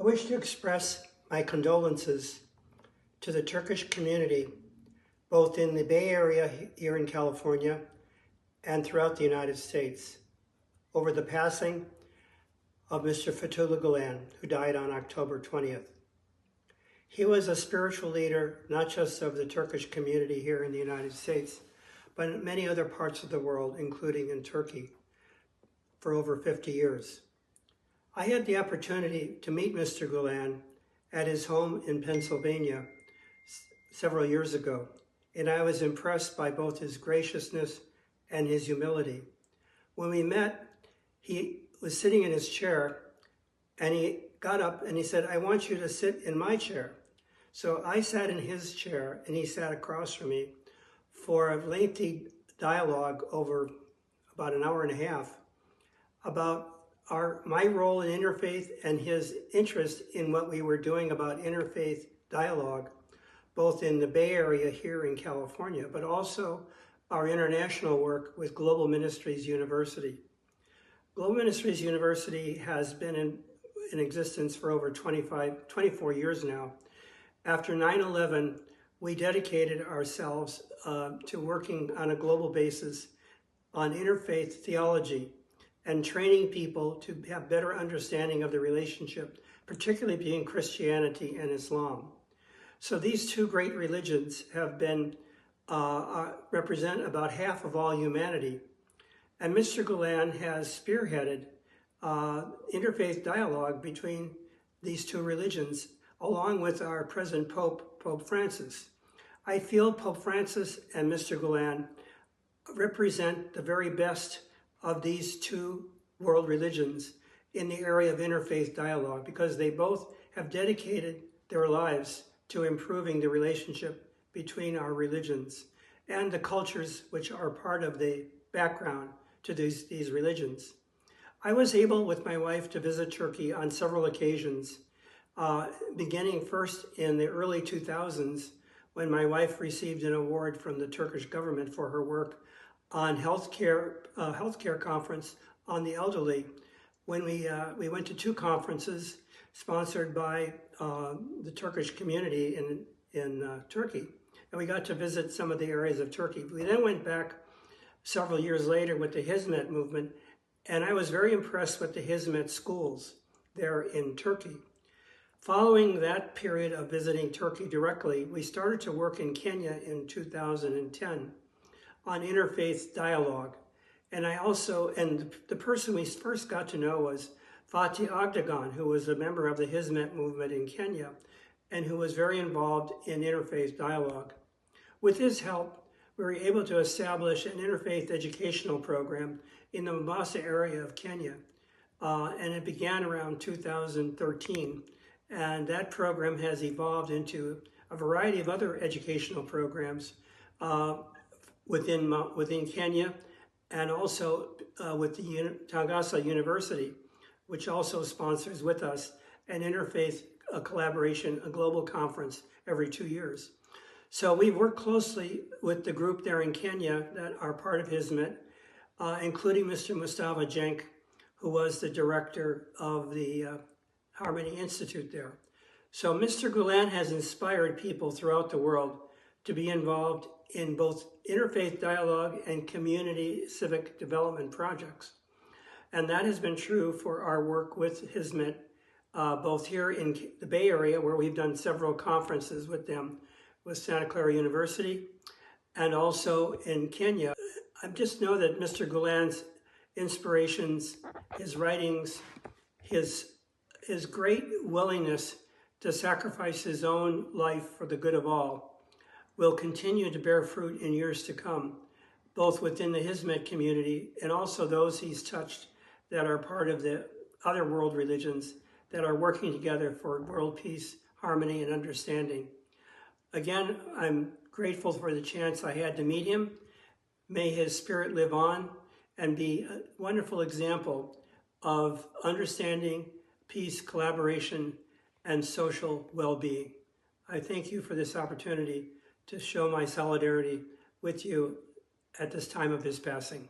I wish to express my condolences to the Turkish community, both in the Bay Area here in California and throughout the United States, over the passing of Mr. Fethullah Gulen, who died on October 20th. He was a spiritual leader, not just of the Turkish community here in the United States, but in many other parts of the world, including in Turkey, for over 50 years. I had the opportunity to meet Mr. Gulen at his home in Pennsylvania several years ago, and I was impressed by both his graciousness and his humility. When we met, he was sitting in his chair, and he got up and he said, "I want you to sit in my chair." So I sat in his chair, and he sat across from me for a lengthy dialogue over about an hour and a half about my role in interfaith and his interest in what we were doing about interfaith dialogue, both in the Bay Area here in California, but also our international work with Global Ministries University. Global Ministries University has been in existence for over 24 years now. After 9/11, we dedicated ourselves to working on a global basis on interfaith theology and training people to have better understanding of the relationship, particularly between Christianity and Islam. So these two great religions have been, represent about half of all humanity. And Mr. Gulen has spearheaded interfaith dialogue between these two religions, along with our present Pope, Pope Francis. I feel Pope Francis and Mr. Gulen represent the very best of these two world religions in the area of interfaith dialogue, because they both have dedicated their lives to improving the relationship between our religions and the cultures which are part of the background to these religions. I was able, with my wife, to visit Turkey on several occasions, beginning first in the early 2000s, when my wife received an award from the Turkish government for her work on healthcare conference on the elderly, when we went to two conferences sponsored by the Turkish community in Turkey, and we got to visit some of the areas of Turkey. We then went back several years later with the Hizmet movement, and I was very impressed with the Hizmet schools there in Turkey. Following that period of visiting Turkey directly, we started to work in Kenya in 2010 on interfaith dialogue. And the person we first got to know was Fatih Agdagan, who was a member of the Hizmet movement in Kenya and who was very involved in interfaith dialogue. With his help, we were able to establish an interfaith educational program in the Mombasa area of Kenya. And it began around 2013. And that program has evolved into a variety of other educational programs within Kenya, and also with the Tagasa University, which also sponsors with us an interfaith collaboration, a global conference every 2 years. So we work closely with the group there in Kenya that are part of Hizmet, including Mr. Mustafa Cenk, who was the director of the Harmony Institute there. So Mr. Gulen has inspired people throughout the world to be involved in both interfaith dialogue and community civic development projects. And that has been true for our work with Hizmet, both here in the Bay Area, where we've done several conferences with them, with Santa Clara University, and also in Kenya. I just know that Mr. Gulen's inspirations, his writings, his great willingness to sacrifice his own life for the good of all will continue to bear fruit in years to come, both within the Hizmet community and also those he's touched that are part of the other world religions that are working together for world peace, harmony, and understanding. Again, I'm grateful for the chance I had to meet him. May his spirit live on and be a wonderful example of understanding, peace, collaboration, and social well-being. I thank you for this opportunity to show my solidarity with you at this time of his passing.